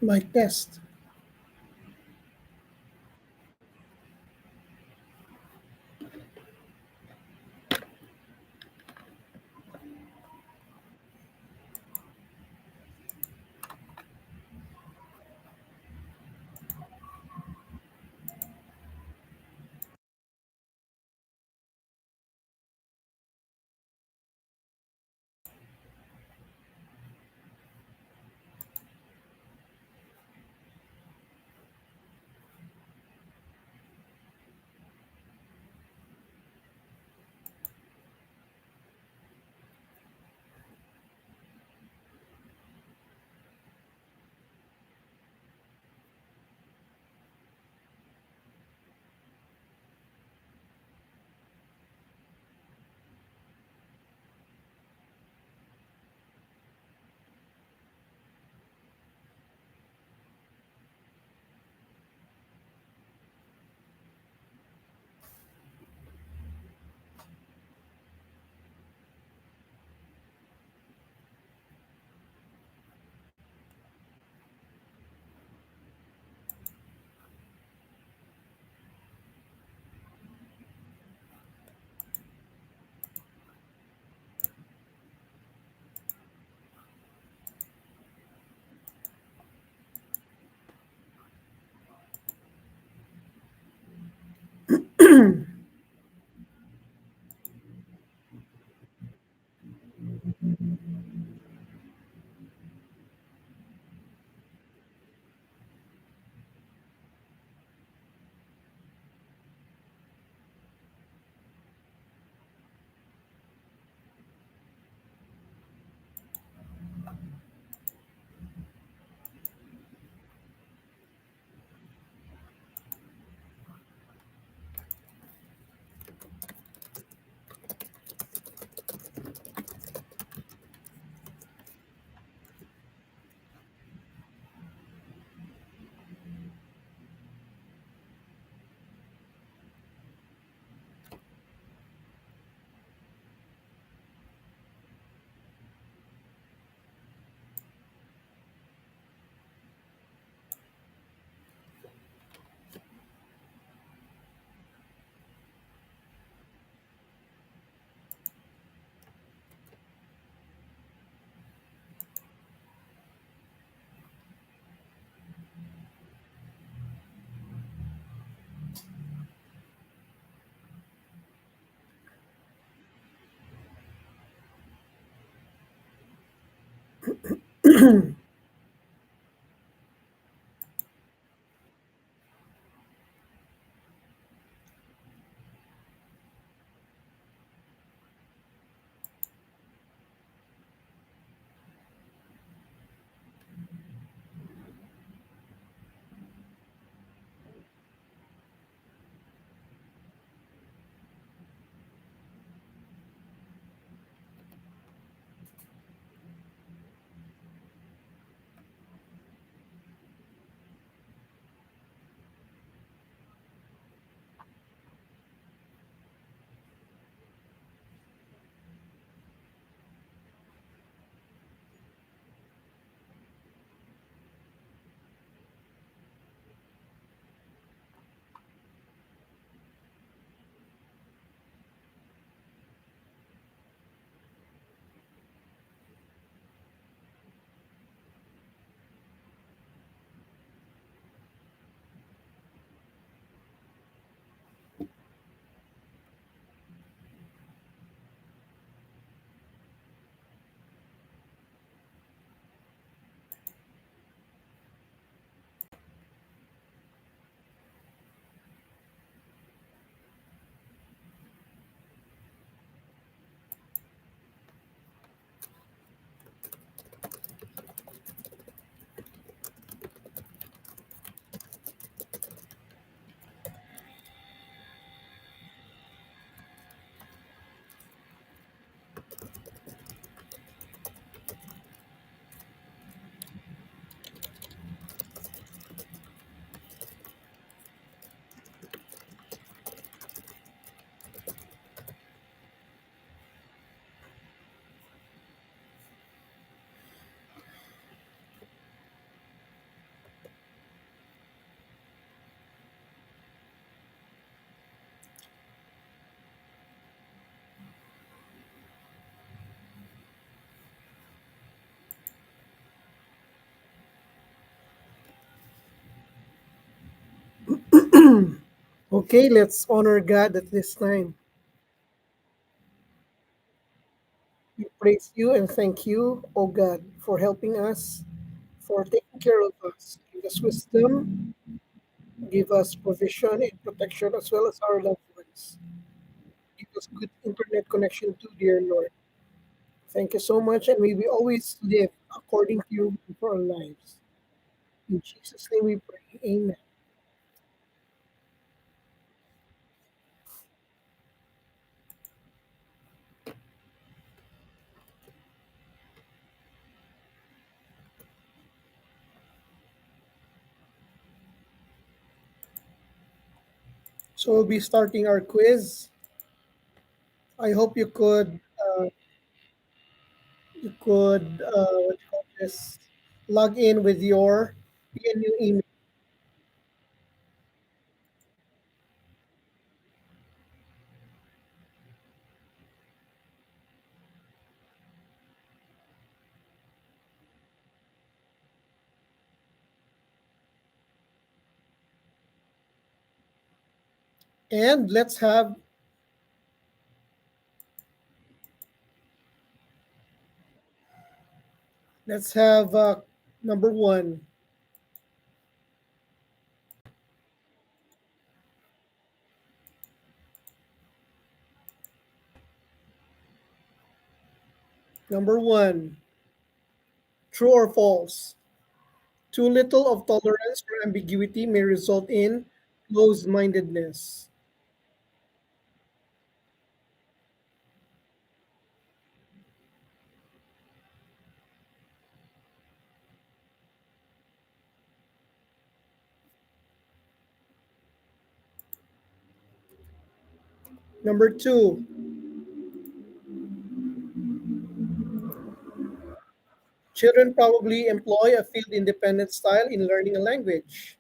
Mic test. Okay, let's honor God at this time. We praise you and thank you, O God, for helping us, for taking care of us. Give us wisdom, give us provision and protection as well as our loved ones. Give us good internet connection too, dear Lord. Thank you so much, and may we always live according to your will for our lives. In Jesus' name we pray. Amen. So we'll be starting our quiz. I hope you could what do you call this, log in with your PNU email. And let's have number one. Number one, true or false? Too little of tolerance for ambiguity may result in closed-mindedness. Number two, children probably employ a field independent style in learning a language.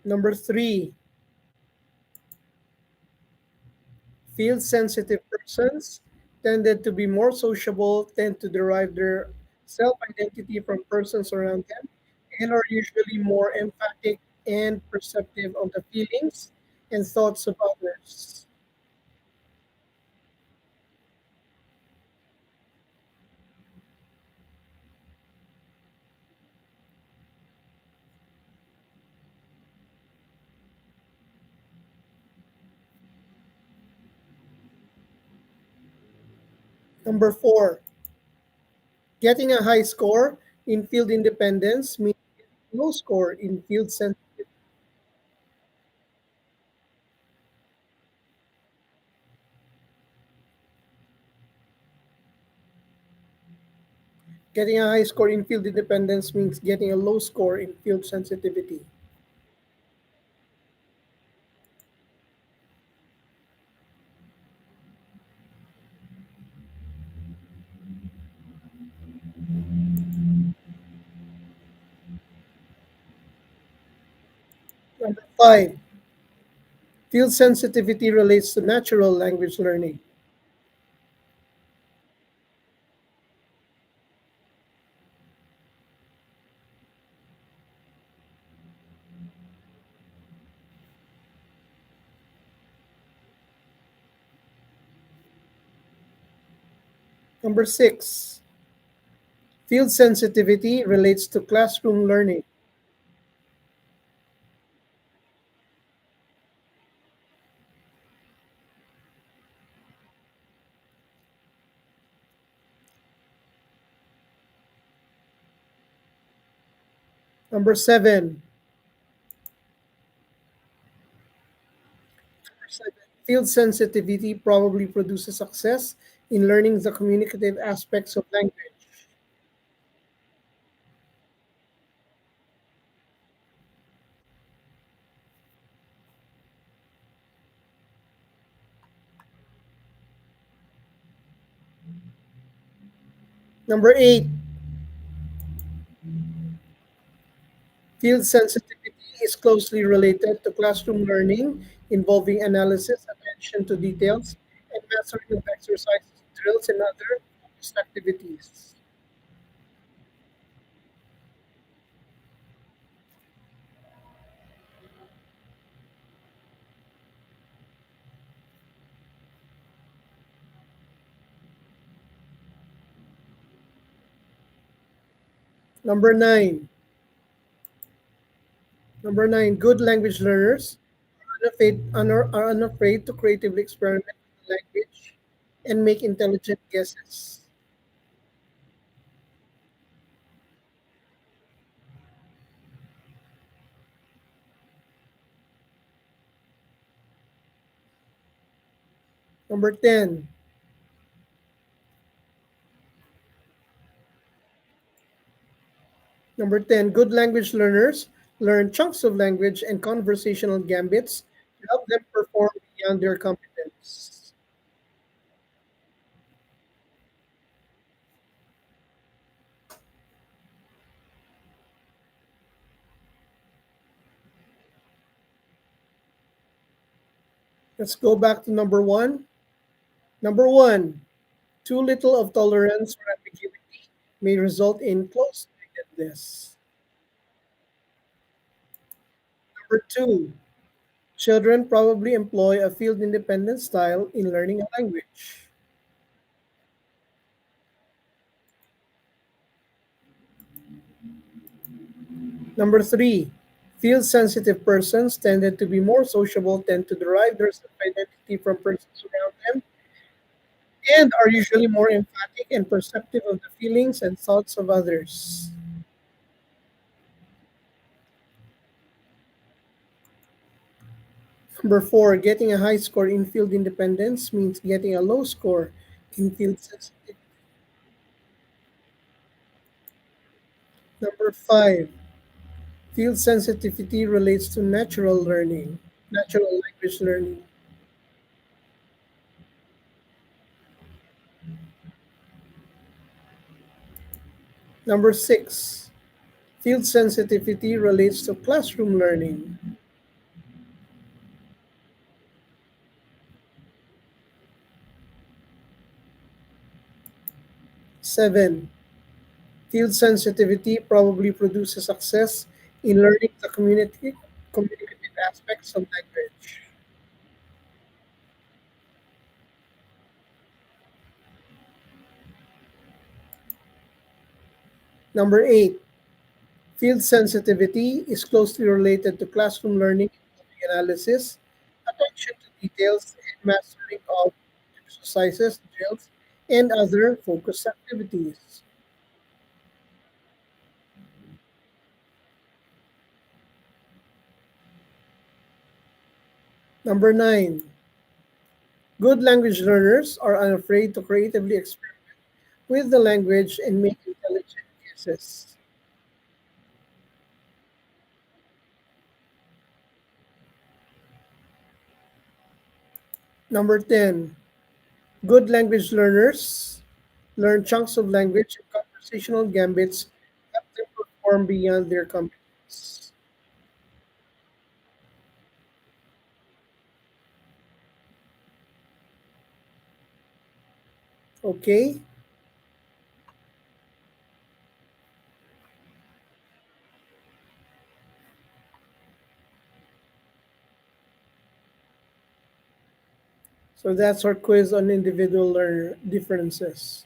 Number three, field sensitive persons tended to be more sociable, tend to derive their self identity from persons around them, and are usually more emphatic and perceptive of the feelings and thoughts of others. Number four, getting a high score in field independence means low score in field sensitivity. Getting a high score in field independence means getting a low score in field sensitivity. Number five, field sensitivity relates to natural language learning. Number six, field sensitivity relates to classroom learning. Number seven, field sensitivity probably produces success in learning the communicative aspects of language. Number eight, Field sensitivity is closely related to classroom learning, involving analysis, attention to details, and mastering of exercises, drills, and other focused activities. Number nine. Number nine, good language learners are unafraid to creatively experiment with the language and make intelligent guesses. Number 10. Number 10, good language learners learn chunks of language and conversational gambits to help them perform beyond their competence. Let's go back to number 1. Number 1, too little of tolerance or ambiguity may result in close-mindedness. Number 2, children probably employ a field independent style in learning a language. Number 3, field sensitive persons tended to be more sociable, tend to derive their self identity from persons around them, and are usually more emphatic and perceptive of the feelings and thoughts of others. Number 4, getting a high score in field independence means getting a low score in field sensitivity. Number 5, field sensitivity relates to natural language learning. Number 6, field sensitivity relates to classroom learning. 7, field sensitivity probably produces success in learning the communicative aspects of language. Number 8, field sensitivity is closely related to classroom learning involving analysis, attention to details, and mastering of exercises, drills, and other focused activities. Number 9, good language learners are unafraid to creatively experiment with the language and make intelligent guesses. Number 10, good language learners learn chunks of language and conversational gambits to help them perform beyond their competence. Okay, so that's our quiz on individual learner differences.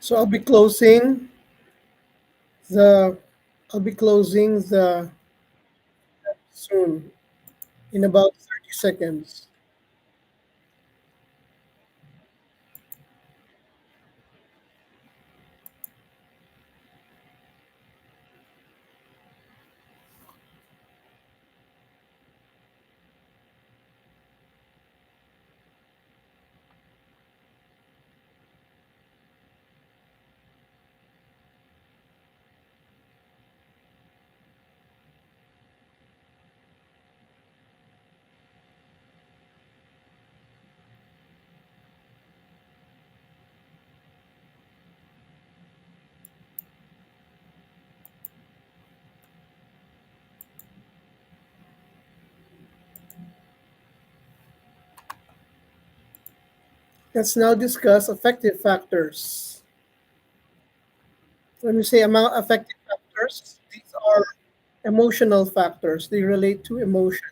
So the I'll be closing the soon in about 30 seconds. Let's now discuss affective factors. When we say amount affective factors, these are emotional factors. They relate to emotion.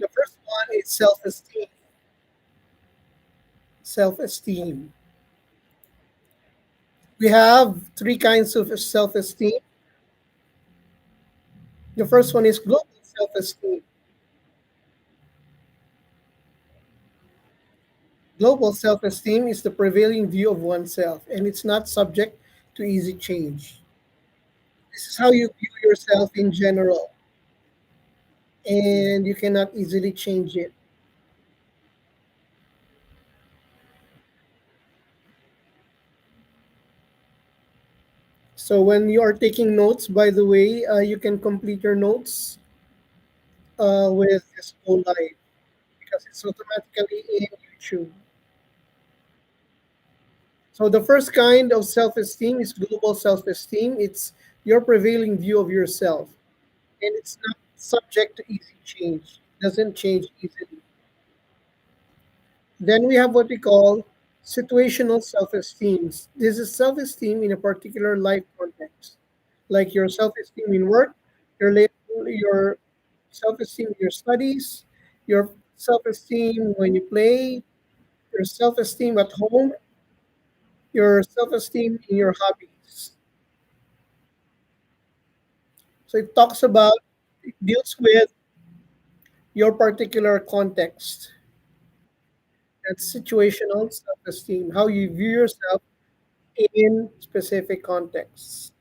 The first one is self-esteem. Self-esteem. We have three kinds of self-esteem. The first one is global self-esteem. Global self-esteem is the prevailing view of oneself, and it's not subject to easy change. This is how you view yourself in general, and you cannot easily change it. So when you are taking notes, by the way, you can complete your notes with this whole live because it's automatically in YouTube. So the first kind of self-esteem is global self-esteem. It's your prevailing view of yourself, and it's not subject to easy change. Doesn't change easily. Then we have what we call situational self-esteem. This is self-esteem in a particular life context, like your self-esteem in work, your self-esteem in your studies, your self-esteem when you play, your self-esteem at home, your self-esteem in your hobbies. So it deals with your particular context. That's situational self-esteem, how you view yourself in specific contexts.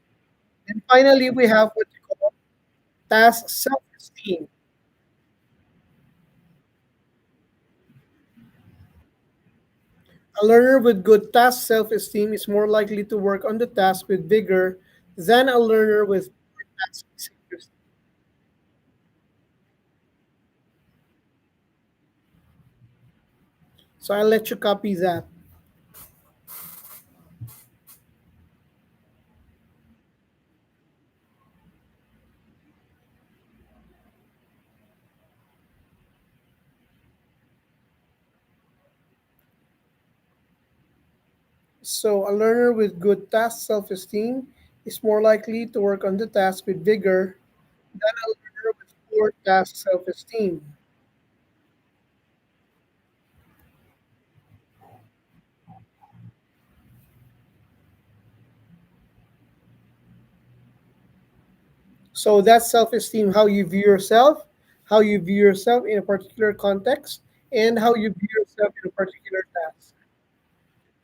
And finally, we have what you call task self-esteem. A learner with good task self-esteem is more likely to work on the task with vigor than a learner with poor task self-esteem. So I'll let you copy that. So a learner with good task self-esteem is more likely to work on the task with vigor than a learner with poor task self-esteem. So that's self-esteem, how you view yourself, how you view yourself in a particular context, and how you view yourself in a particular task.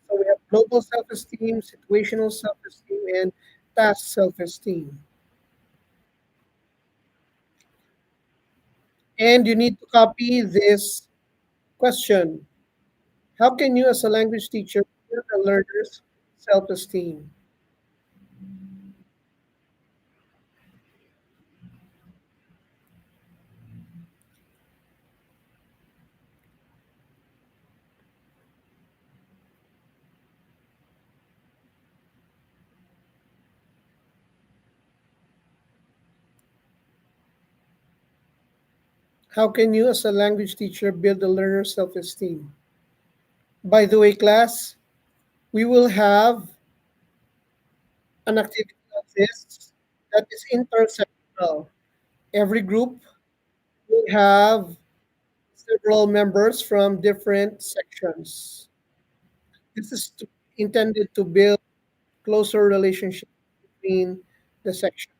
So we have global self-esteem, situational self-esteem, and task self-esteem. And you need to copy this question. How can you, as a language teacher, build a learner's self-esteem? How can you, as a language teacher, build a learner's self-esteem? By the way, class, we will have an activity of this that is intersectional. Every group will have several members from different sections. This is intended to build closer relationships between the sections.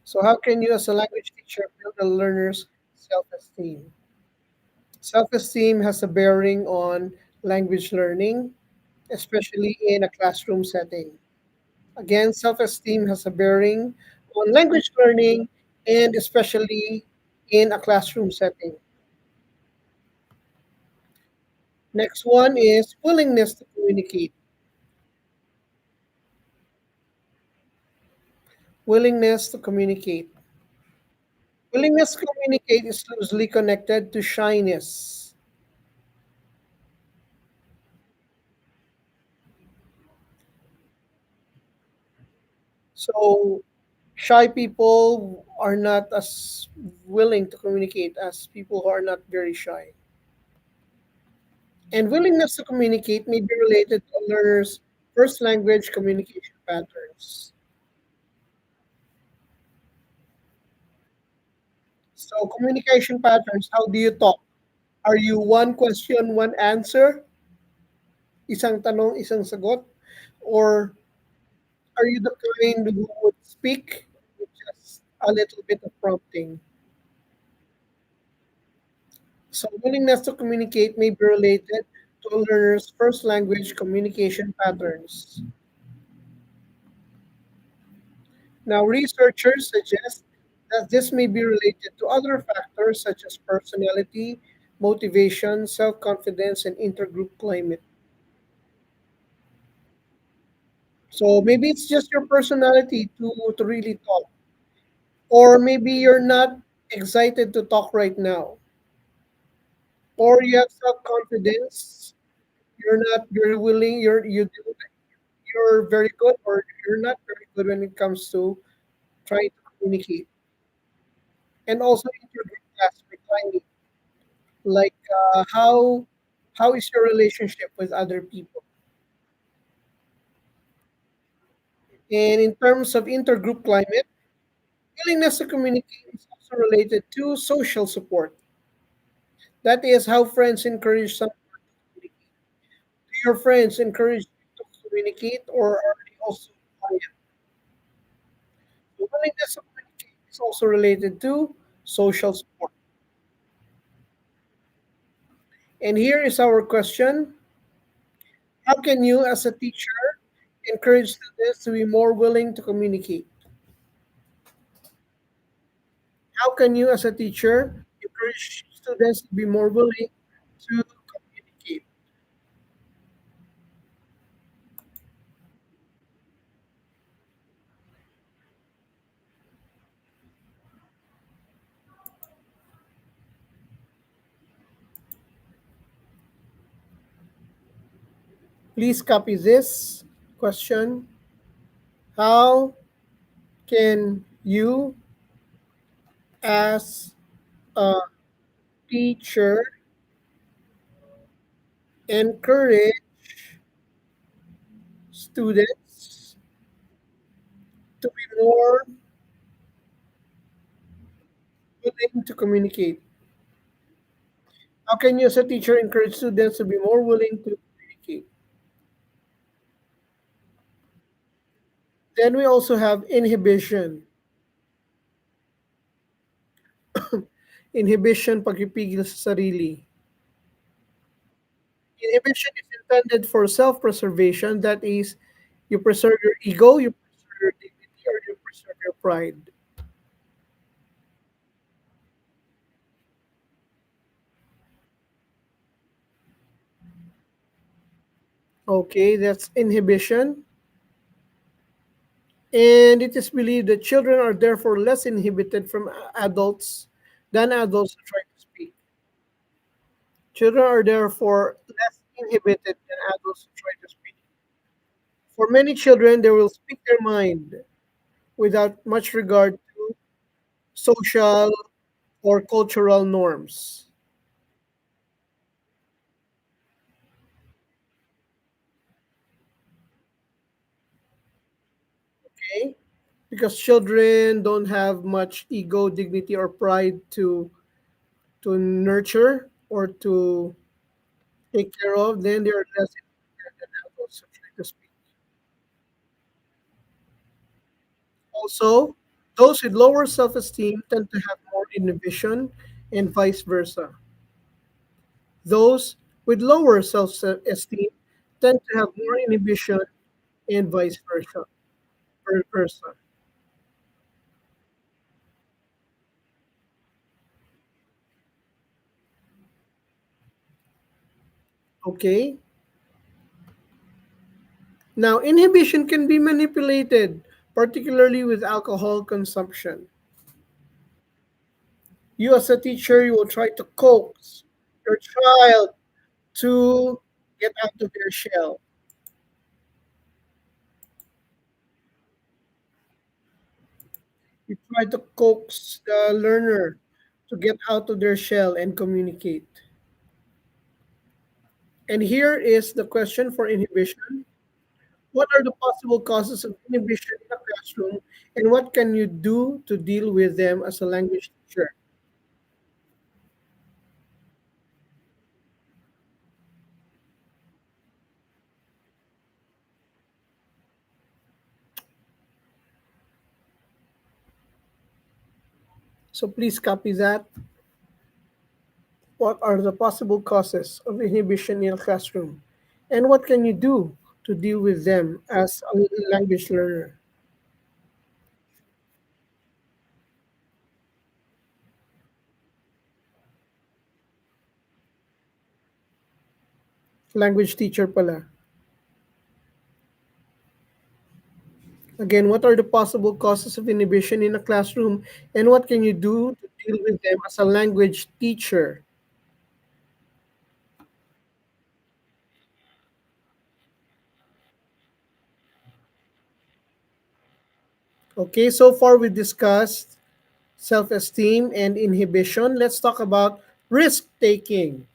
So, how can you, as a language teacher, build a learner's self esteem? Self esteem has a bearing on language learning, especially in a classroom setting. Again, self esteem has a bearing on language learning and especially in a classroom setting. Next one is willingness to communicate. Willingness to communicate. Willingness to communicate is loosely connected to shyness. So, shy people are not as willing to communicate as people who are not very shy. And willingness to communicate may be related to a learner's first language communication patterns. So, communication patterns, how do you talk? Are you one question, one answer? Isang tanong, isang sagot? Or are you the kind who would speak with just a little bit of prompting? So, willingness to communicate may be related to a learner's first language communication patterns. Now, researchers suggest that this may be related to other factors such as personality, motivation, self confidence, and intergroup climate. So, maybe it's just your personality to really talk, or maybe you're not excited to talk right now, or you have self confidence, you're not very willing, you're very good, or you're not very good when it comes to trying to communicate. And also intergroup aspect, like how is your relationship with other people? And in terms of intergroup climate, willingness to communicate is also related to social support. That is how friends encourage someone to communicate. Do your friends encourage you to communicate, or are they also quiet? The willingness to communicate is also related to social support. And here is our question: how can you, as a teacher, encourage students to be more willing to communicate? How can you, as a teacher, encourage students to be more willing to communicate? Please copy this question. How can you, as a teacher, encourage students to be more willing to communicate? How can you, as a teacher, encourage students to be more willing to communicate? Then we also have inhibition. Inhibition, pagpipigil sa sarili. Inhibition is intended for self-preservation. That is, you preserve your ego, you preserve your dignity, or you preserve your pride. Okay, that's inhibition. And it is believed that children are therefore less inhibited from adults than adults who try to speak. Children are therefore less inhibited than adults who try to speak. For many children, they will speak their mind without much regard to social or cultural norms. Okay? Because children don't have much ego, dignity, or pride to nurture or to take care of, then they are less impaired and have also try to speak. Also, those with lower self-esteem tend to have more inhibition and vice versa. Those with lower self-esteem tend to have more inhibition and vice versa. Versa. Okay? Now, inhibition can be manipulated, particularly with alcohol consumption. You, as a teacher, you will try to coax your child to get out of their shell. You try to coax the learner to get out of their shell and communicate. And here is the question for inhibition. What are the possible causes of inhibition in a classroom, and what can you do to deal with them as a language teacher? So please copy that. What are the possible causes of inhibition in a classroom? And what can you do to deal with them as a language learner? Language teacher pala. Again, what are the possible causes of inhibition in a classroom? And what can you do to deal with them as a language teacher? Okay, so far we discussed self esteem and inhibition. Let's talk about risk taking.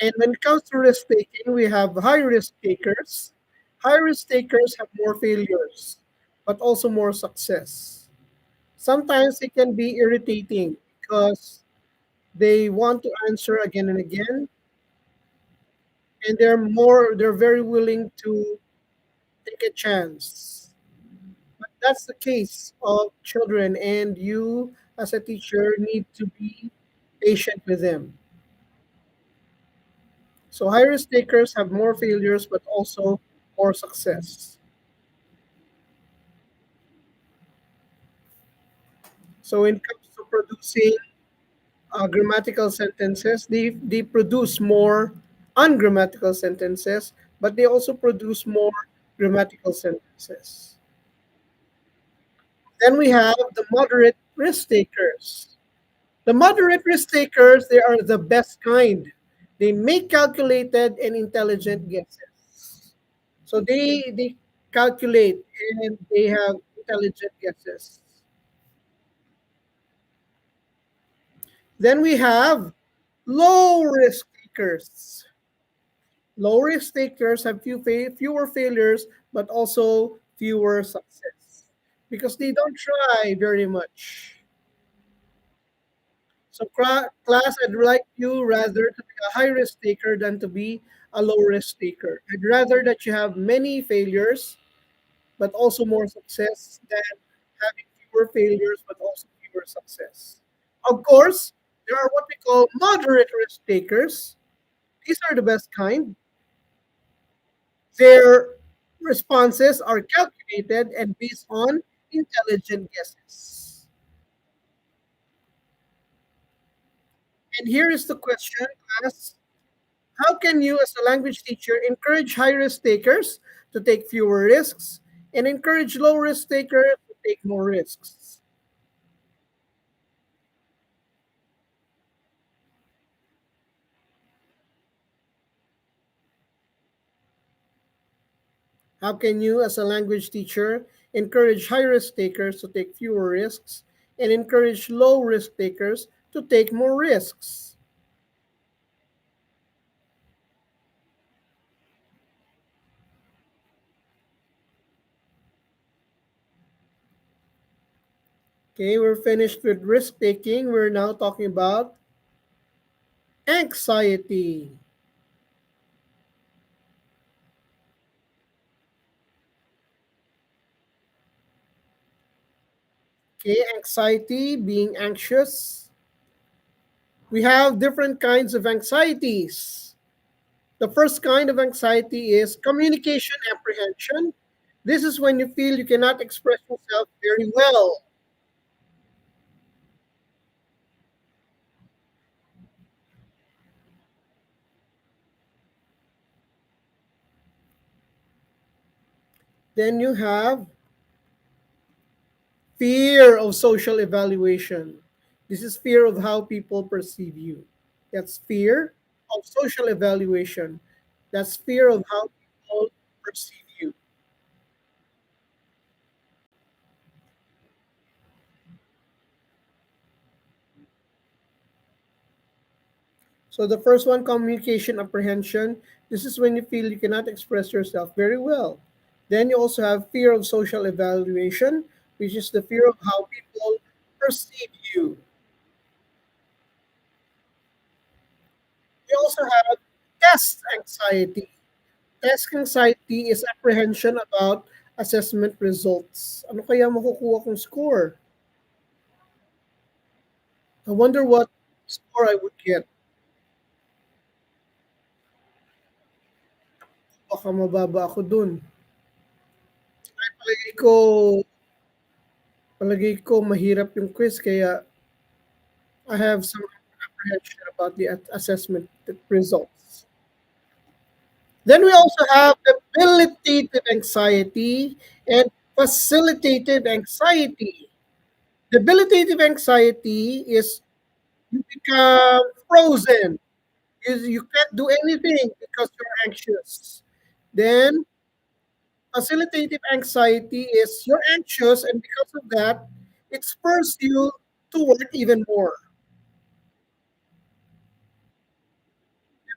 And when it comes to risk taking, we have high risk takers. High risk takers have more failures, but also more success. Sometimes it can be irritating because they want to answer again and again, and they're very willing to take a chance. But that's the case of children, and you as a teacher need to be patient with them. So high risk takers have more failures, but also more success. So when it comes to producing grammatical sentences, they produce more ungrammatical sentences, but they also produce more grammatical sentences. Then we have the moderate risk takers. The moderate risk takers, they are the best kind. They make calculated and intelligent guesses. So they calculate and they have intelligent guesses. Then we have low risk takers. Low risk takers have fewer failures, but also fewer success because they don't try very much. So, class, I'd like you rather to be a high risk taker than to be a low risk taker. I'd rather that you have many failures, but also more success than having fewer failures, but also fewer success. Of course, there are what we call moderate risk takers. These are the best kind. Their responses are calculated and based on intelligent guesses. And here is the question, class. How can you, as a language teacher, encourage high risk takers to take fewer risks and encourage low risk takers to take more risks? How can you, as a language teacher, encourage high risk takers to take fewer risks and encourage low risk takers to take more risks? Okay, we're finished with risk taking. We're now talking about Anxiety. Okay, anxiety, being anxious. We have different kinds of anxieties. The first kind of anxiety is communication apprehension. This is when you feel you cannot express yourself very well. Then you have fear of social evaluation. This is fear of how people perceive you. That's fear of social evaluation. That's fear of how people perceive you. So the first one, communication apprehension. This is when you feel you cannot express yourself very well. Then you also have fear of social evaluation, which is the fear of how people perceive you. We also have test anxiety. Test anxiety is apprehension about assessment results. Ano kaya makukuha kong score? I wonder what score I would get. Baka mababa ako dun. Palagay ko, palagay ko mahirap yung quiz kaya I have some apprehension about the assessment results. Then we also have debilitative anxiety and facilitative anxiety. Debilitative anxiety is you become frozen. You can't do anything because you're anxious. Then facilitative anxiety is you're anxious, and because of that, it spurs you to work even more.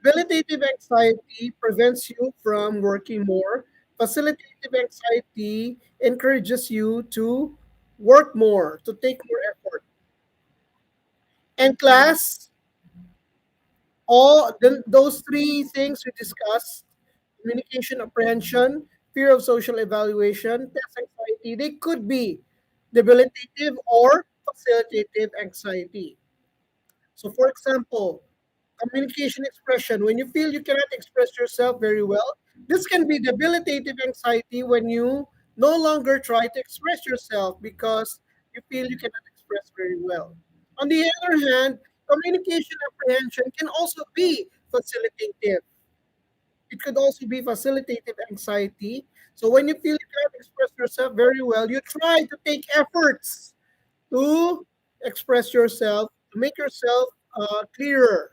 Debilitative anxiety prevents you from working more. Facilitative anxiety encourages you to work more, to take more effort. And class, those three things we discussed, communication apprehension, fear of social evaluation, test anxiety, they could be debilitative or facilitative anxiety. So, for example, communication expression, when you feel you cannot express yourself very well, this can be debilitative anxiety when you no longer try to express yourself because you feel you cannot express very well. On the other hand, communication apprehension can also be facilitative. It could also be facilitative anxiety. So when you feel you cannot express yourself very well, you try to take efforts to express yourself, to make yourself clearer.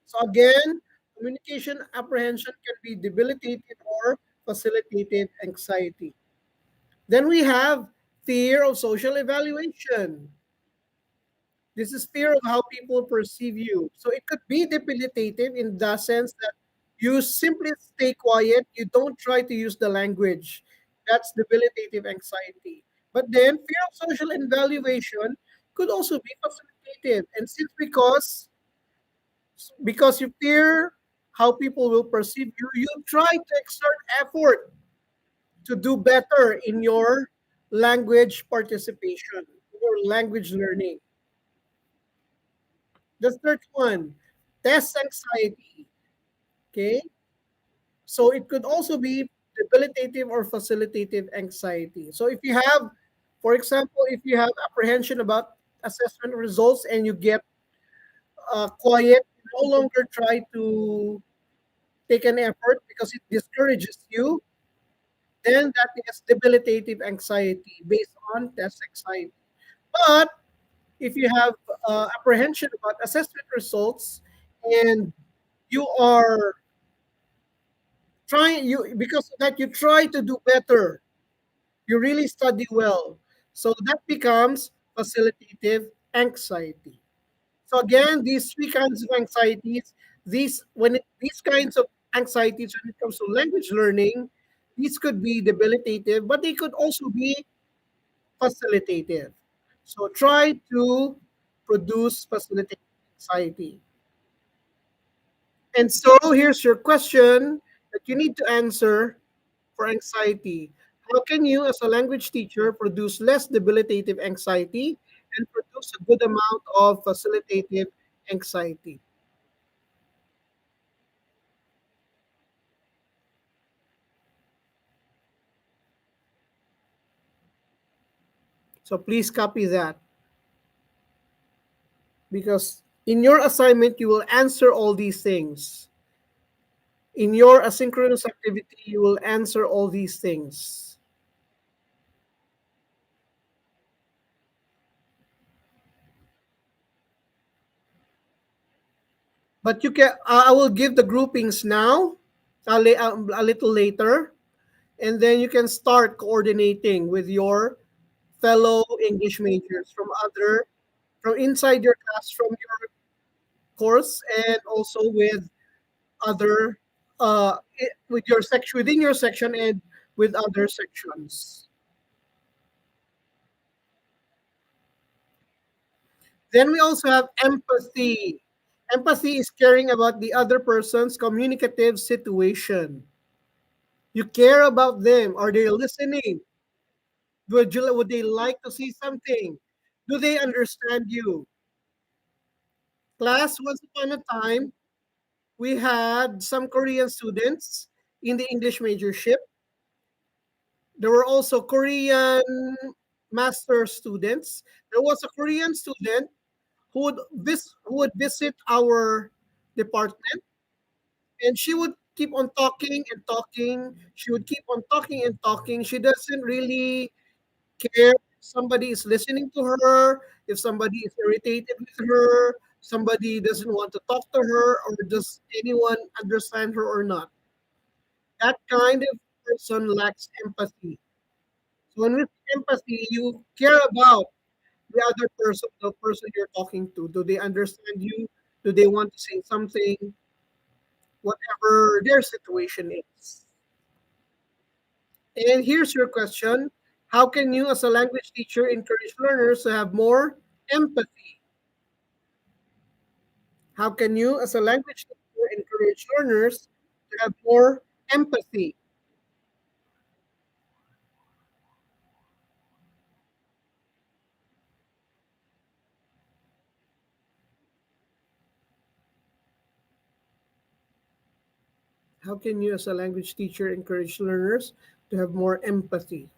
So again, communication apprehension can be debilitated or facilitated anxiety. Then we have fear of social evaluation. This is fear of how people perceive you. So it could be debilitative in the sense that you simply stay quiet, you don't try to use the language. That's debilitative anxiety. But then fear of social evaluation could also be facilitative. And since because you fear how people will perceive you, you try to exert effort to do better in your language participation, your language learning. The third one, test anxiety. Okay, so it could also be debilitative or facilitative anxiety. So if you have, for example, if you have apprehension about assessment results and you get quiet, you no longer try to take an effort because it discourages you, then that is debilitative anxiety based on test anxiety. But if you have apprehension about assessment results and you are trying, you because of that you try to do better, you really study well, so that becomes facilitative anxiety. So again, these three kinds of anxieties, these kinds of anxieties when it comes to language learning, these could be debilitative, but they could also be facilitative. So try to produce facilitative. anxiety. And so here's your question that you need to answer for anxiety. How can you, as a language teacher, produce less debilitative anxiety and produce a good amount of facilitative anxiety? So please copy that, because in your assignment, you will answer all these things. In your asynchronous activity, you will answer all these things. But you can. I will give the groupings now, a little later, and then you can start coordinating with your fellow English majors from from inside your class, from your course, and also with other with your section, within your section, and with other sections. Then we also have empathy. Empathy is caring about the other person's communicative situation. You care about them. Are they listening? Would they like to see something? Do they understand you? Class, once upon a time, we had some Korean students in the English majorship. There were also Korean master students. There was a Korean student who would visit our department, and she would keep on talking and talking. She would keep on talking and talking. She doesn't really care if somebody is listening to her, if somebody is irritated with her, somebody doesn't want to talk to her, or does anyone understand her or not. That kind of person lacks empathy. So when with empathy, you care about the other person, the person you're talking to. Do they understand you? Do they want to say something? Whatever their situation is. And here's your question. How can you, as a language teacher, encourage learners to have more empathy? How can you, as a language teacher, encourage learners to have more empathy? How can you, as a language teacher, encourage learners to have more empathy?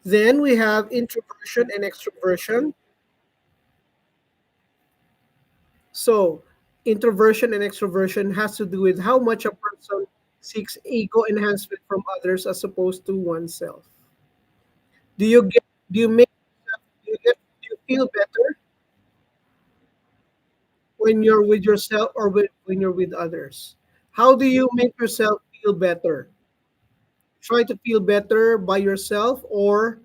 Then we have introversion and extroversion. So, introversion and extroversion has to do with how much a person seeks ego enhancement from others as opposed to oneself. Do you get? Do you make? Do you feel better when you're with yourself or when you're with others? How do you make yourself feel better? Try to feel better by yourself, or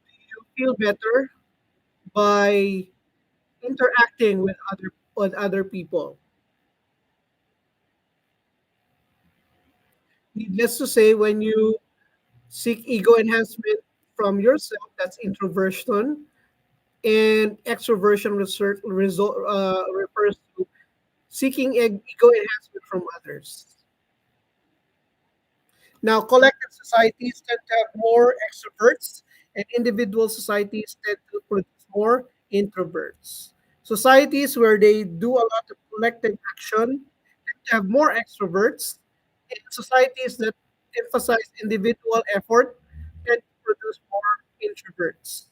you feel better by interacting with other people. Needless to say, when you seek ego enhancement from yourself, that's introversion, and extroversion refers to seeking ego enhancement from others. Now, collective societies tend to have more extroverts, and individual societies tend to produce more introverts. Societies where they do a lot of collective action tend to have more extroverts, and societies that emphasize individual effort tend to produce more introverts.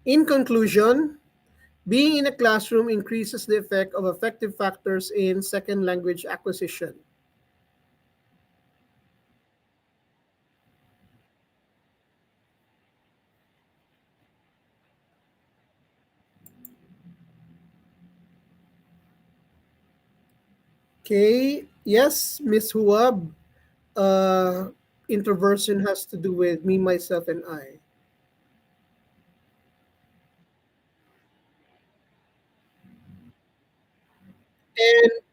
In conclusion, being in a classroom increases the effect of affective factors in second language acquisition. Okay, yes, Miss Huab, uh, introversion has to do with me, myself, and I.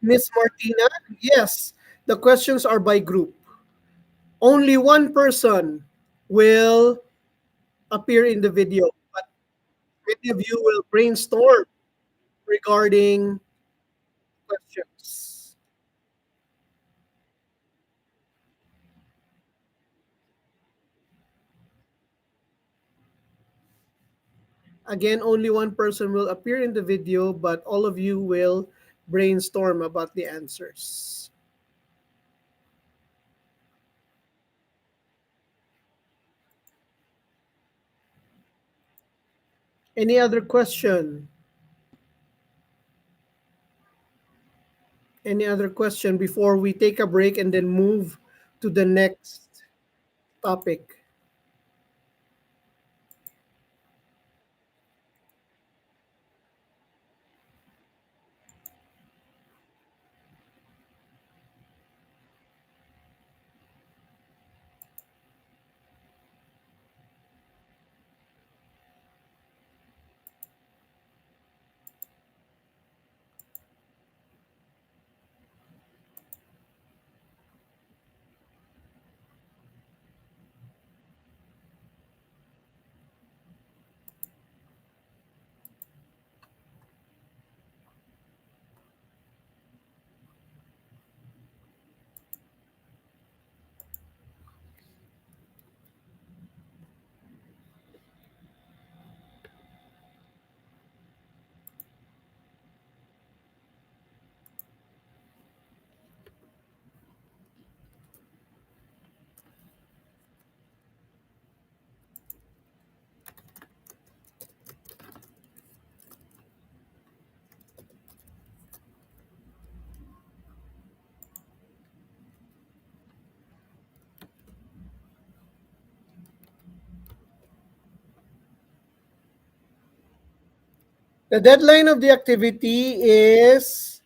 Miss Martina, yes, the questions are by group. Only one person will appear in the video, but many of you will brainstorm regarding questions. Again, only one person will appear in the video, but all of you will brainstorm about the answers. Any other question? Any other question before we take a break and then move to the next topic? The deadline of the activity is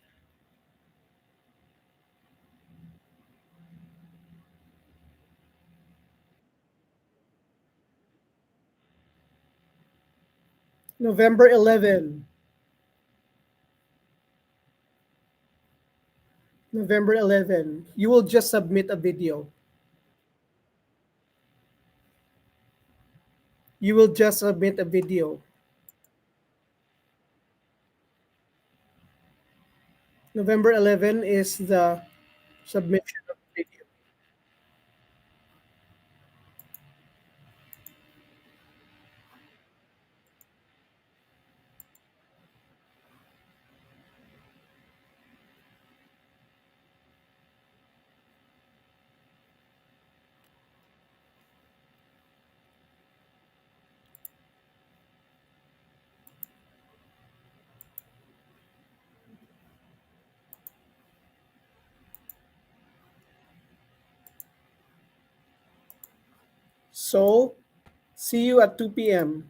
November 11. November 11. You will just submit a video. You will just submit a video. November 11 is the submission of the video. So, see you at 2 p.m.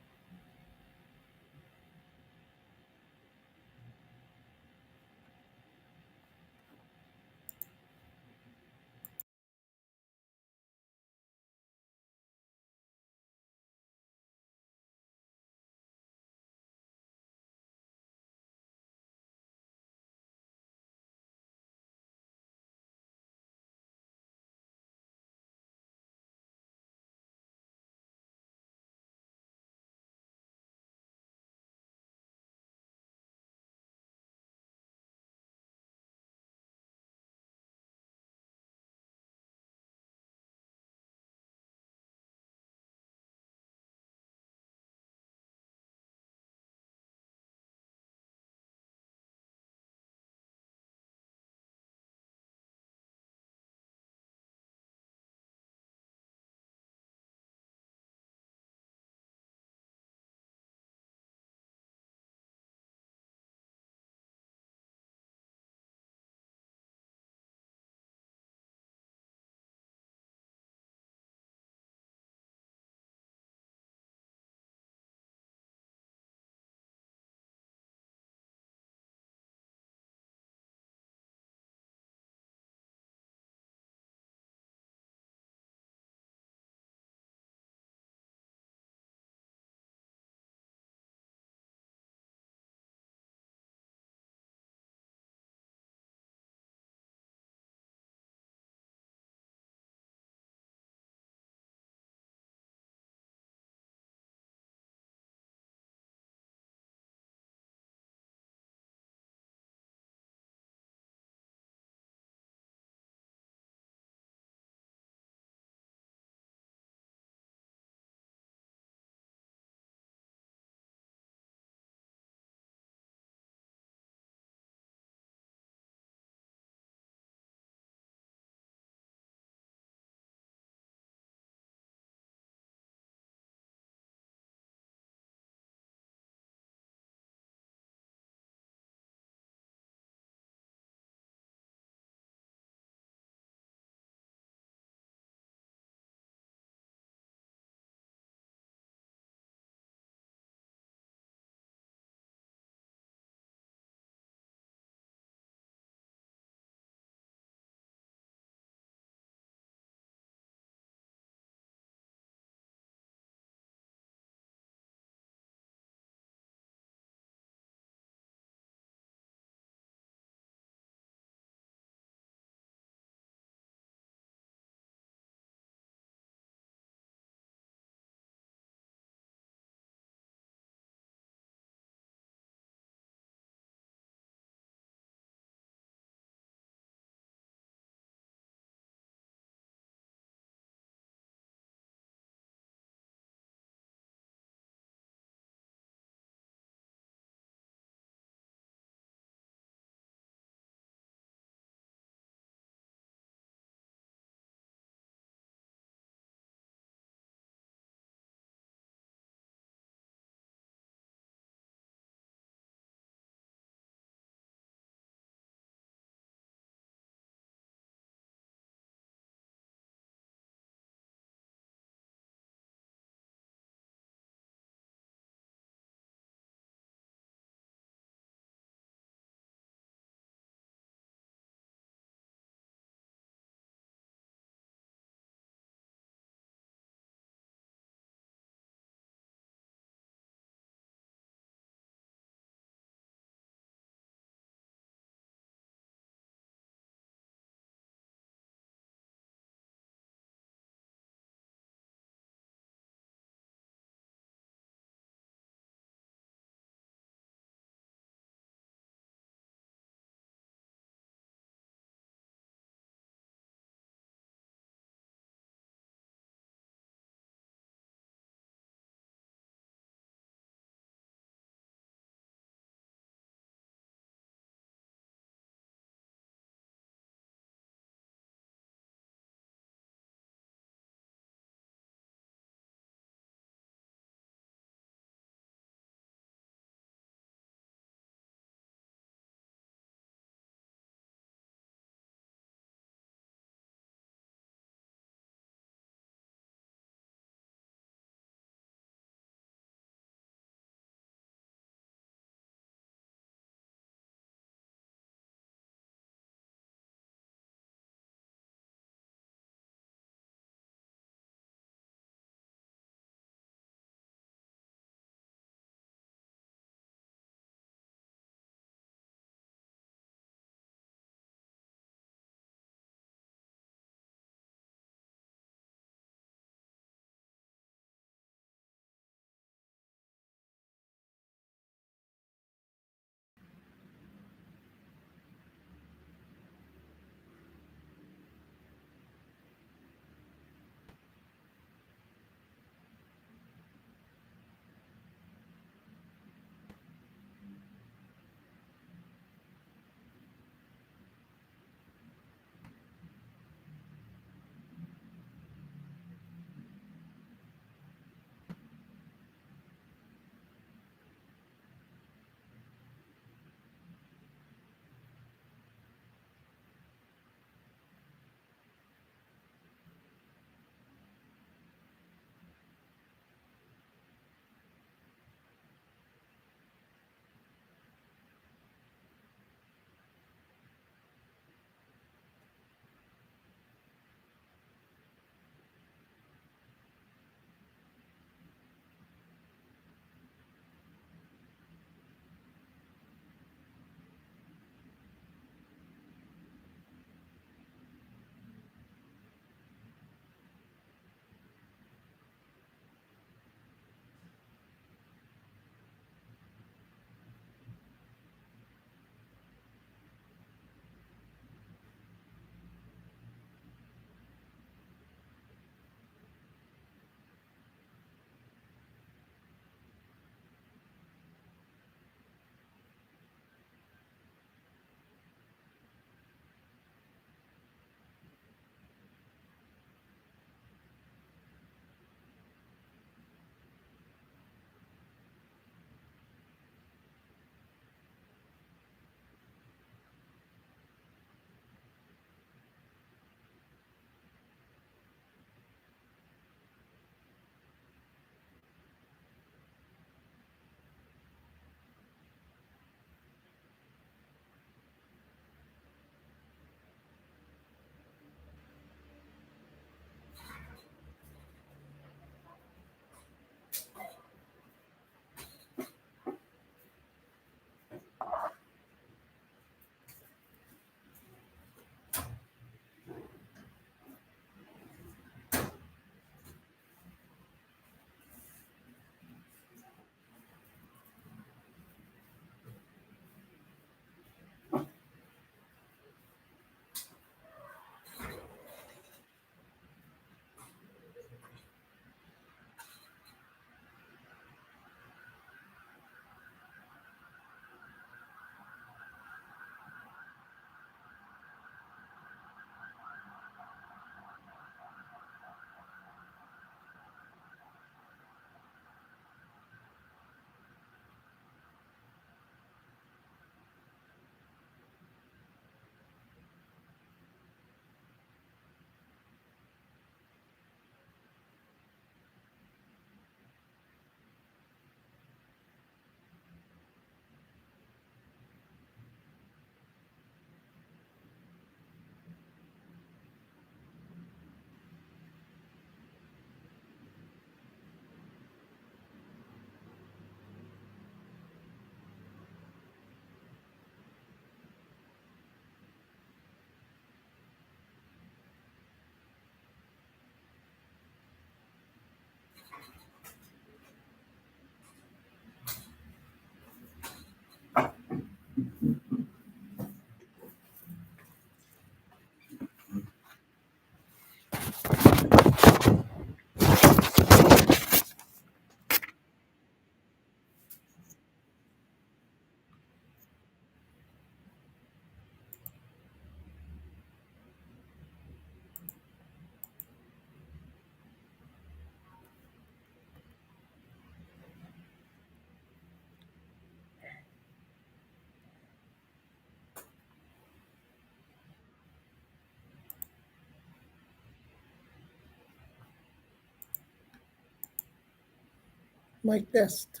Mic test.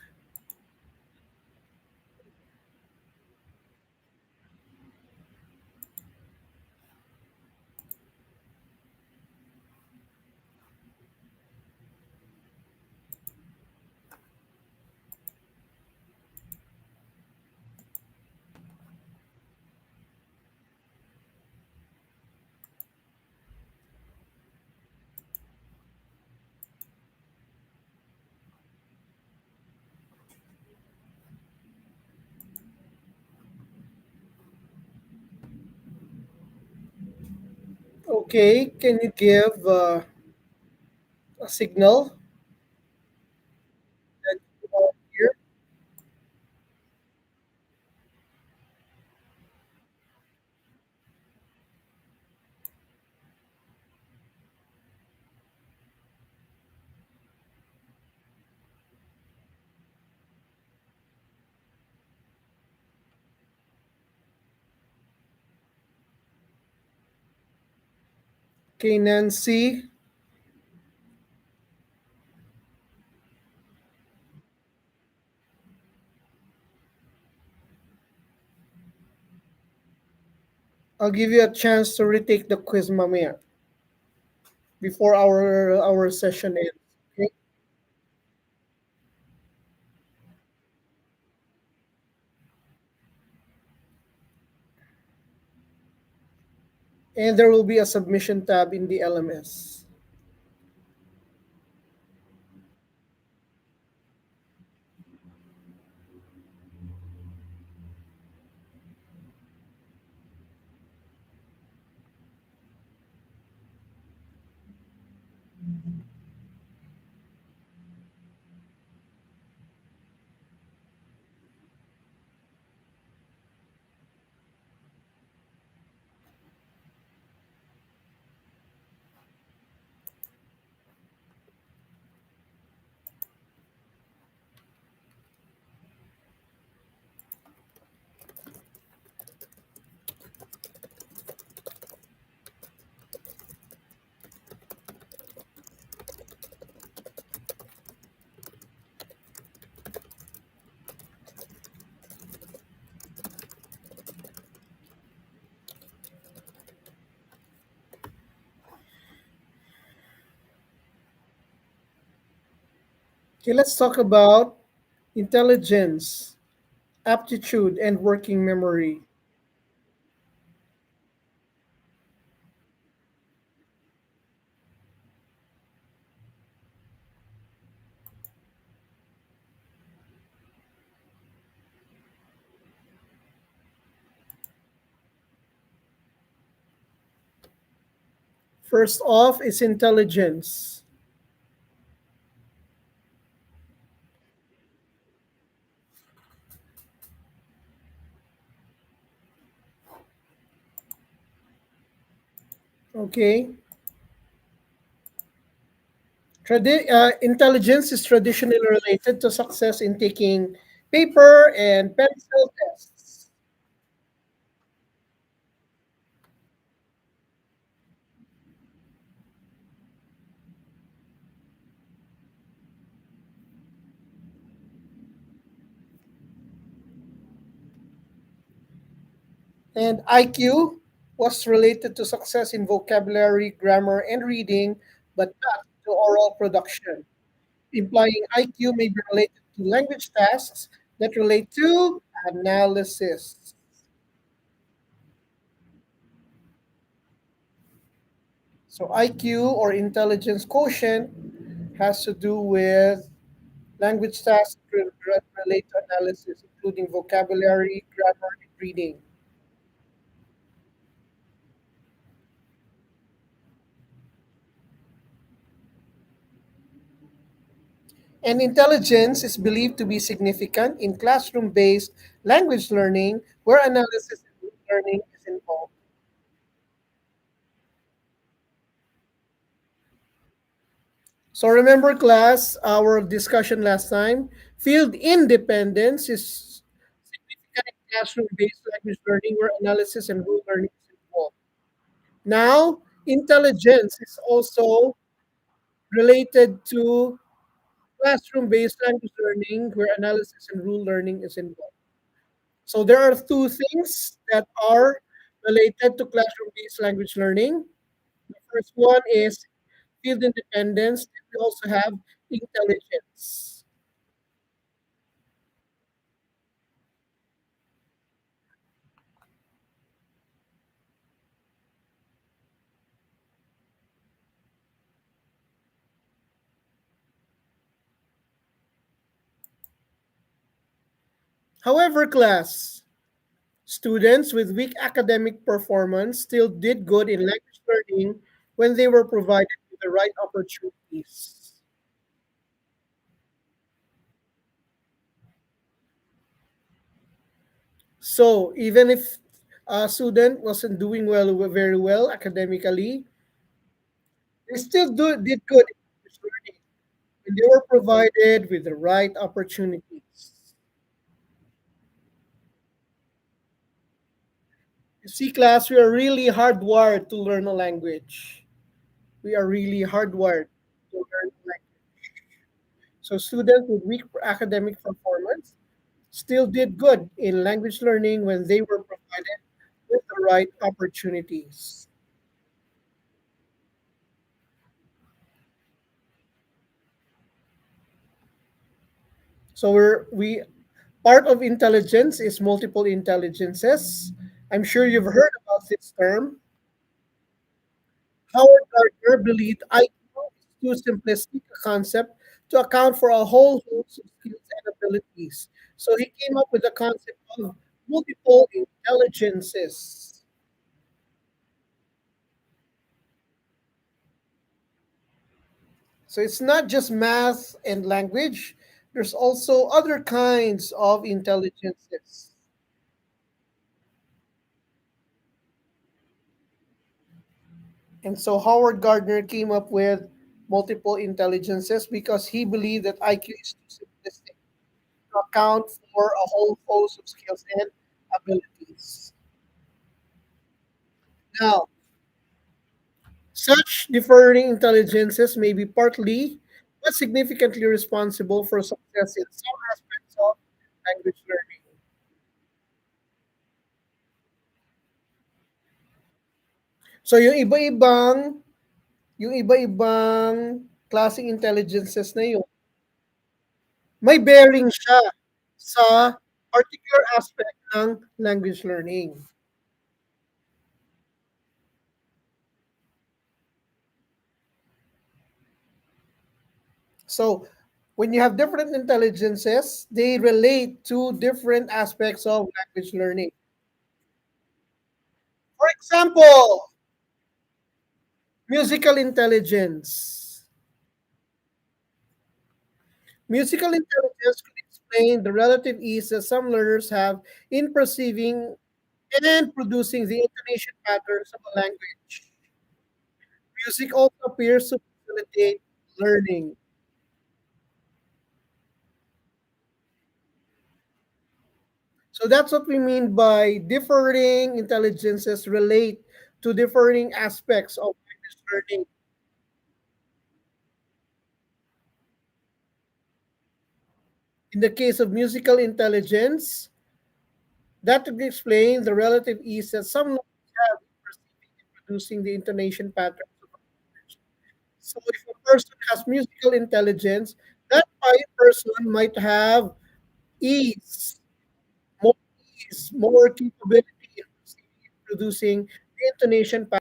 Okay, can you give a signal that you are here? Okay, Nancy, I'll give you a chance to retake the quiz, mamaya, before our session ends. Okay, and there will be a submission tab in the LMS. Okay, let's talk about intelligence, aptitude, and working memory. First off is intelligence. Okay, intelligence is traditionally related to success in taking paper and pencil tests. And IQ was related to success in vocabulary, grammar, and reading, but not to oral production, implying IQ may be related to language tasks that relate to analysis. So IQ or intelligence quotient has to do with language tasks that relate to analysis, including vocabulary, grammar, and reading. And intelligence is believed to be significant in classroom based language learning where analysis and learning is involved. So, remember, class, our discussion last time field independence is significant in classroom based language learning where analysis and rule learning is involved. Now, intelligence is also related to classroom-based language learning where analysis and rule learning is involved. So there are two things that are related to classroom-based language learning. The first one is field independence, and we also have intelligence. However, class, students with weak academic performance still did good in language learning when they were provided with the right opportunities. So even if a student wasn't doing very well academically, they still did good in language learning when they were provided with the right opportunities. You see, class, we are really hardwired to learn a language. We are really hardwired to learn a language. So students with weak academic performance still did good in language learning when they were provided with the right opportunities. So we part of intelligence is multiple intelligences. I'm sure you've heard about this term. Howard Gardner believed IQ is too simplistic a concept to account for a whole host of skills and abilities. So he came up with the concept of multiple intelligences. So it's not just math and language, there's also other kinds of intelligences. And so Howard Gardner came up with multiple intelligences because he believed that IQ is too simplistic to account for a whole host of skills and abilities. Now, such differing intelligences may be partly but significantly responsible for success in some aspects of language learning. So yung iba-ibang klaseng intelligences na yun, may bearing siya sa particular aspect ng language learning. So, when you have different intelligences, they relate to different aspects of language learning. For example, musical intelligence. Musical intelligence could explain the relative ease that some learners have in perceiving and producing the intonation patterns of a language. Music also appears to facilitate learning. So that's what we mean by differing intelligences relate to differing aspects of language learning. In the case of musical intelligence, that would explain the relative ease that some learners have in perceiving and producing the intonation patterns of a language. So if a person has musical intelligence, that person might have ease, more more capability in perceiving and producing the intonation pattern.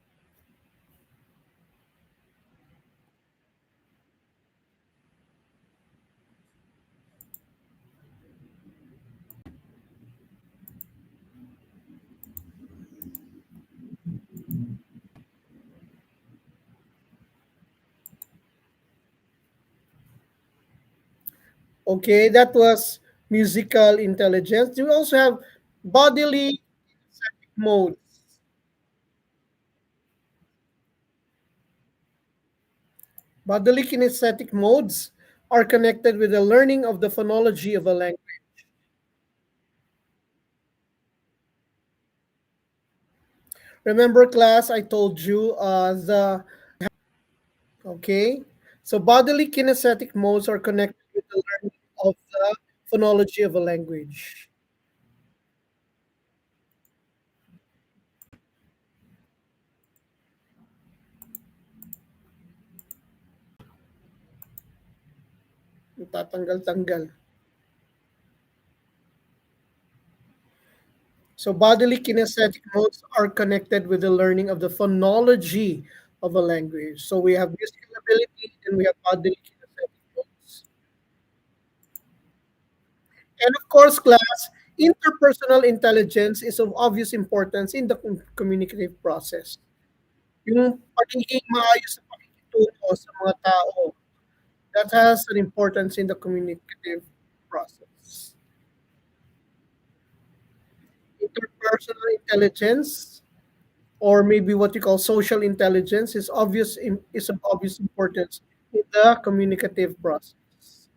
Okay, that was musical intelligence. You also have bodily modes. Bodily kinesthetic modes are connected with the learning of the phonology of a language. Remember, class, I told you okay. So bodily kinesthetic modes are connected with the learning of the phonology of a language. Tatanggal-tanggal. So bodily kinesthetic modes are connected with the learning of the phonology of a language. So we have musical ability and we have bodily kinesthetic modes. And of course, class, interpersonal intelligence is of obvious importance in the communicative process. Yung pagiging maayos sa pakikitungo sa mga tao, that has an importance in the communicative process. Interpersonal intelligence, or maybe what you call social intelligence, is of obvious importance in the communicative process.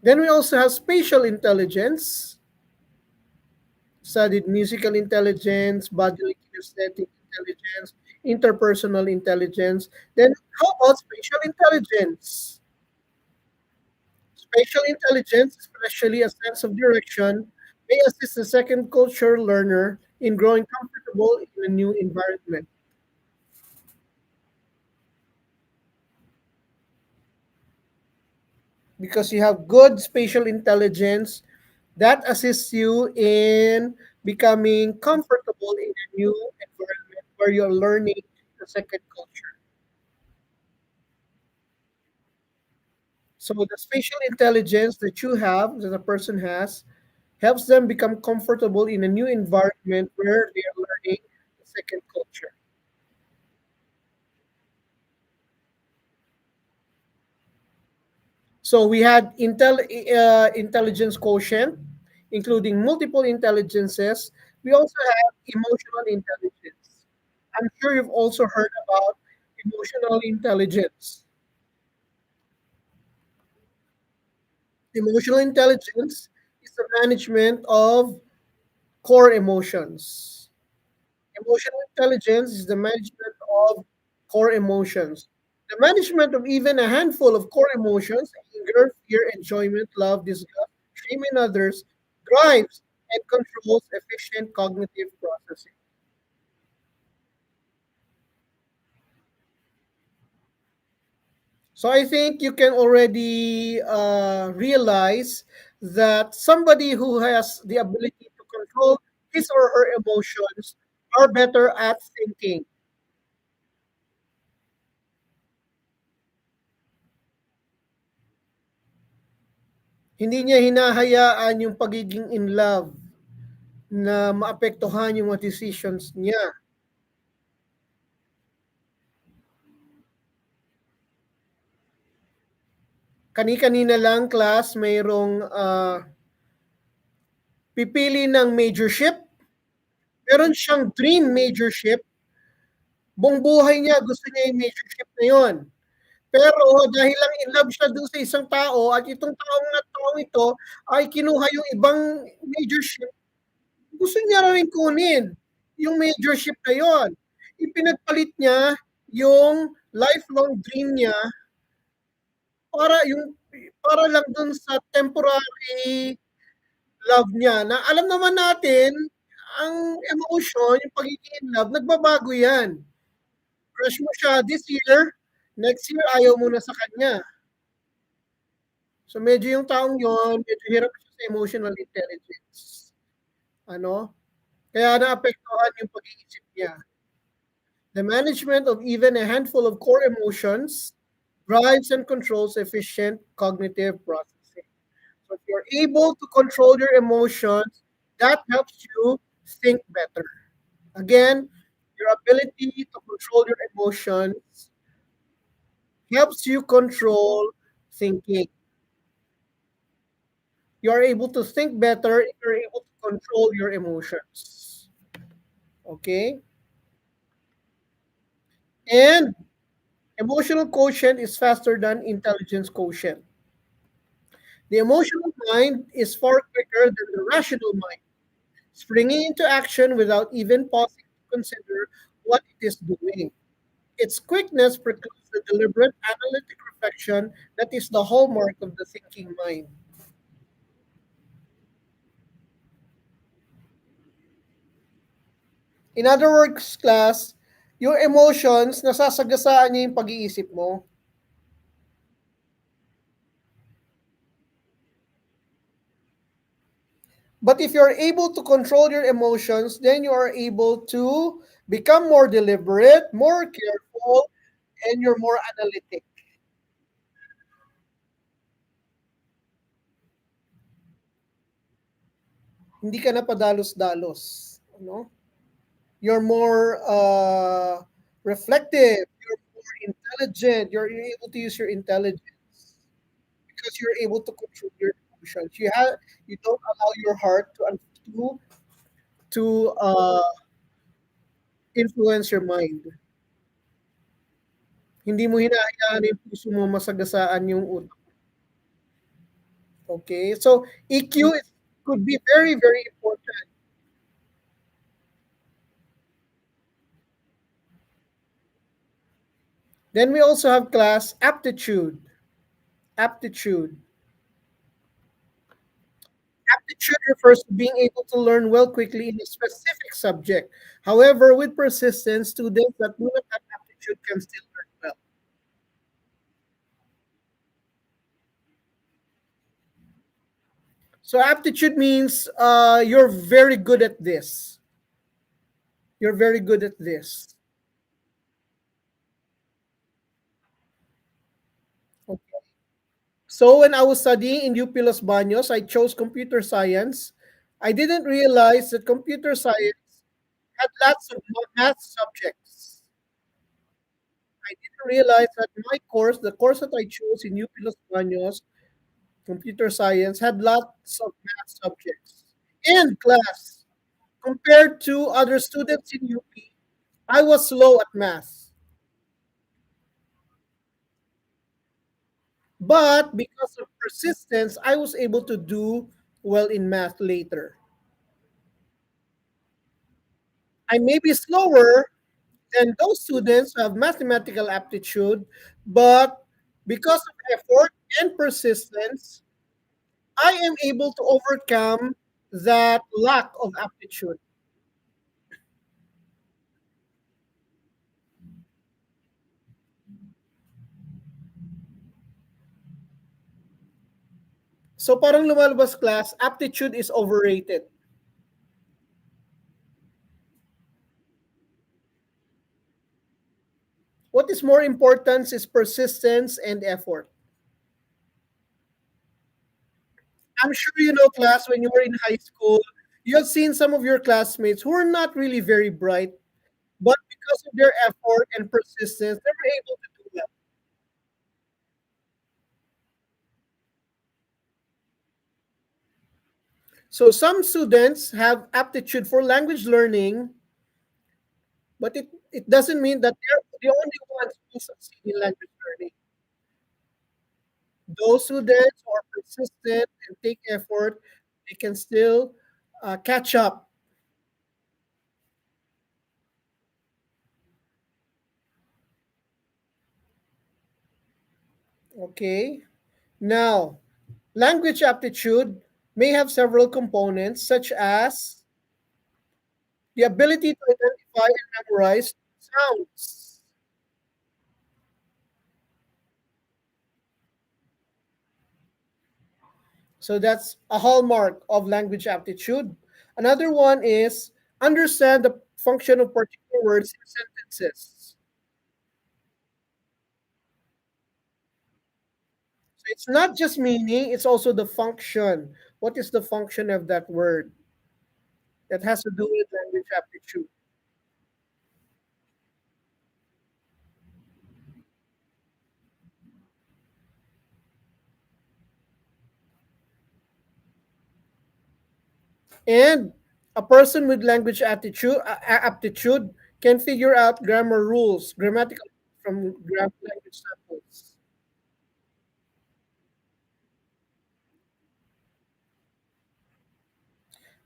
Then we also have spatial intelligence, studied musical intelligence, bodily kinesthetic intelligence, interpersonal intelligence. Then how about spatial intelligence? Spatial intelligence, especially a sense of direction, may assist the second culture learner in growing comfortable in a new environment. Because you have good spatial intelligence that assists you in becoming comfortable in a new environment where you're learning the second culture. So the spatial intelligence that you have, that a person has, helps them become comfortable in a new environment where they are learning the second culture. So we had intelligence quotient, including multiple intelligences. We also have emotional intelligence. I'm sure you've also heard about emotional intelligence. Emotional intelligence is the management of core emotions. Emotional intelligence is the management of core emotions. The management of even a handful of core emotions, anger, fear, enjoyment, love, disgust, shame, and others, drives and controls efficient cognitive processing. So I think you can already realize that somebody who has the ability to control his or her emotions are better at thinking. Hindi niya hinahayaan yung pagiging in love na maapektuhan yung mga decisions niya. Kani-kanina lang class, mayroong pipili ng majorship. Meron siyang dream majorship. Buong buhay niya gusto niya yung majorship na yon. Pero dahil lang in love siya dun sa isang tao at itong taong ito ay kinuha yung ibang majorship, gusto niya rin kunin yung majorship na yon. Ipinagpalit niya yung lifelong dream niya para yung para lang dun sa temporary love niya na alam naman natin ang emotion, yung pagiging in love, nagbabago yan. Crush mo siya this year, next year ayaw mo na sa kanya. So medyo yung taong yon, medyo hirap siya sa emotional intelligence. Ano? Kaya naapektuhan yung pag-iisip niya. The management of even a handful of core emotions drives and controls efficient cognitive processing. So if you're able to control your emotions, that helps you think better. Again, your ability to control your emotions helps you control thinking. You are able to think better if you're able to control your emotions. Okay? And emotional quotient is faster than intelligence quotient. The emotional mind is far quicker than the rational mind, springing into action without even pausing to consider what it is doing. Its quickness precludes the deliberate analytic reflection that is the hallmark of the thinking mind. In other words, class, your emotions, nasasagasaan niya yung pag-iisip mo. But if you're able to control your emotions, then you are able to become more deliberate, more careful, and you're more analytic. Hindi ka na padalos-dalos. Ano? You're more reflective, you're more intelligent, you're able to use your intelligence because you're able to control your emotions. You don't allow your heart to influence your mind. Hindi mo hinahayaan yung puso mo masagasaan yung utak. Okay? So EQ could be very, very important. Then we also have class aptitude. Aptitude. Aptitude refers to being able to learn well quickly in a specific subject. However, with persistence, students that do not have aptitude can still learn well. So aptitude means you're very good at this. You're very good at this. Okay. So when I was studying in UP Los Baños, I chose computer science. I didn't realize that computer science had lots of math subjects. I didn't realize that my course, the course that I chose in UP Los Baños, computer science, had lots of math subjects. In class, compared to other students in UP, I was slow at math. But because of persistence, I was able to do well in math later. I may be slower than those students who have mathematical aptitude, but because of effort and persistence, I am able to overcome that lack of aptitude. So parang lumalabas class, aptitude is overrated. What is more important is persistence and effort. I'm sure you know, class, when you were in high school, you have seen some of your classmates who are not really very bright, but because of their effort and persistence, they were able to do well. So some students have aptitude for language learning, but it doesn't mean that they're the only ones who succeed in language learning. Those students who are persistent and take effort, they can still catch up. Okay. Now, language aptitude may have several components, such as the ability to identify and memorize sounds. So that's a hallmark of language aptitude. Another one is understand the function of particular words in sentences. So it's not just meaning, it's also the function. What is the function of that word? That has to do with language aptitude. And a person with language aptitude can figure out grammar rules, grammatical from language samples.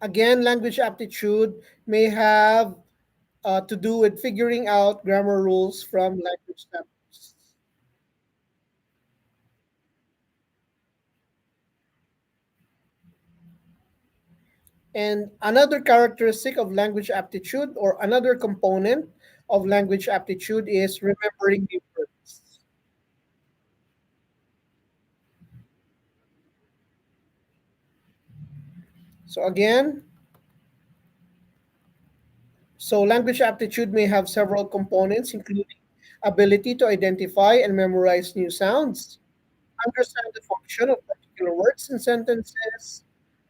Again, language aptitude may have to do with figuring out grammar rules from language samples. And another characteristic of language aptitude, or another component of language aptitude, is remembering new words. So again, language aptitude may have several components, including ability to identify and memorize new sounds, understand the function of particular words and sentences,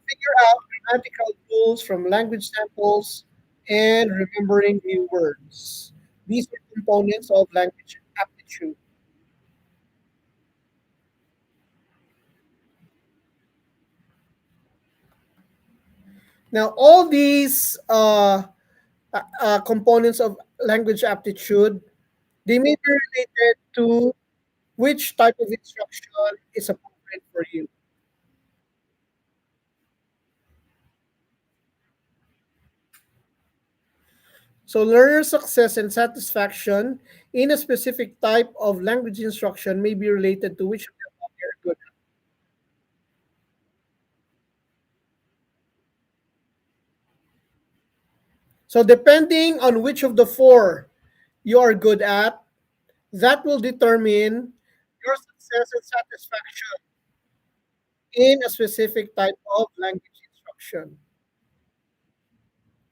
figure out grammatical rules from language samples, and remembering new words. These are components of language aptitude. Now, all these components of language aptitude, they may be related to which type of instruction is appropriate for you. So, learner success and satisfaction in a specific type of language instruction may be related to which of the above you're good at. So, depending on which of the four you are good at, that will determine your success and satisfaction in a specific type of language instruction.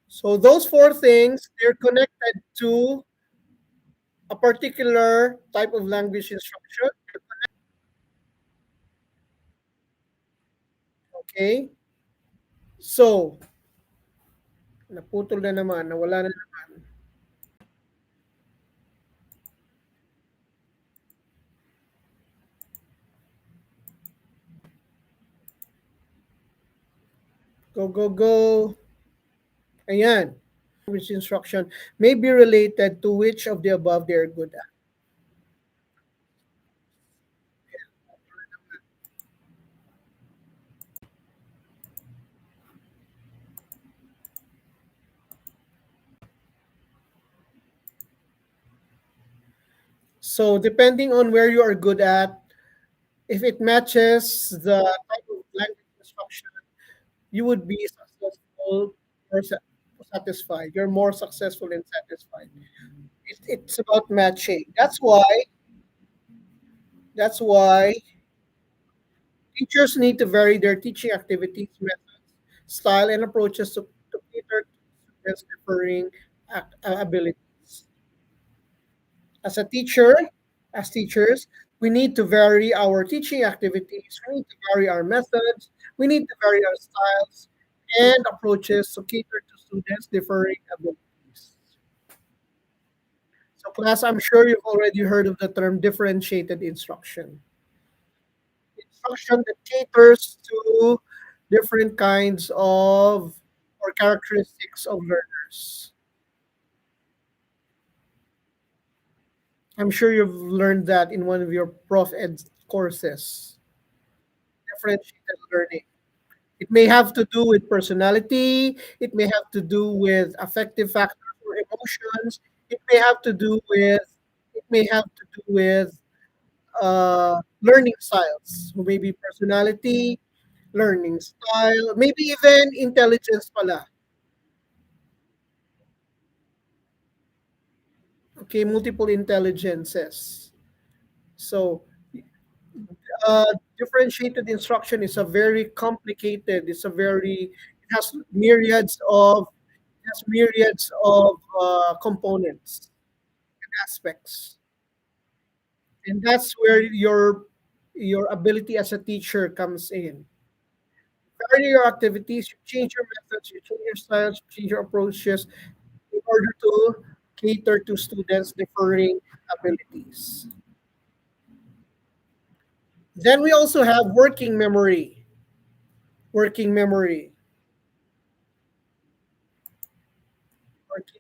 So, those four things, they're connected to a particular type of language instruction. Okay? So, naputol na naman, nawala na naman. Go, go, go. Ayan. Language instruction may be related to which of the above they're good at. So, depending on where you are good at, if it matches the type of language instruction, you would be successful or satisfied. You're more successful and satisfied. It's about matching. That's why teachers need to vary their teaching activities, methods, style, and approaches to cater to students' differing abilities. As a teacher, as teachers, we need to vary our teaching activities, we need to vary our methods, we need to vary our styles and approaches to cater to students' differing abilities. So, class, I'm sure you've already heard of the term differentiated instruction. Instruction that caters to different kinds of or characteristics of learners. I'm sure you've learned that in one of your prof ed courses. Differentiated learning. It may have to do with personality, it may have to do with affective factors or emotions, it may have to do with it may have to do with learning styles. So maybe personality, learning style, maybe even intelligence pala. Okay, multiple intelligences. So, differentiated instruction is a very complicated. It has myriads of components and aspects, and that's where your ability as a teacher comes in. Vary your activities, you change your methods, you change your styles, you change your approaches in order to cater to students' differing abilities. Then we also have working memory. Working memory. Working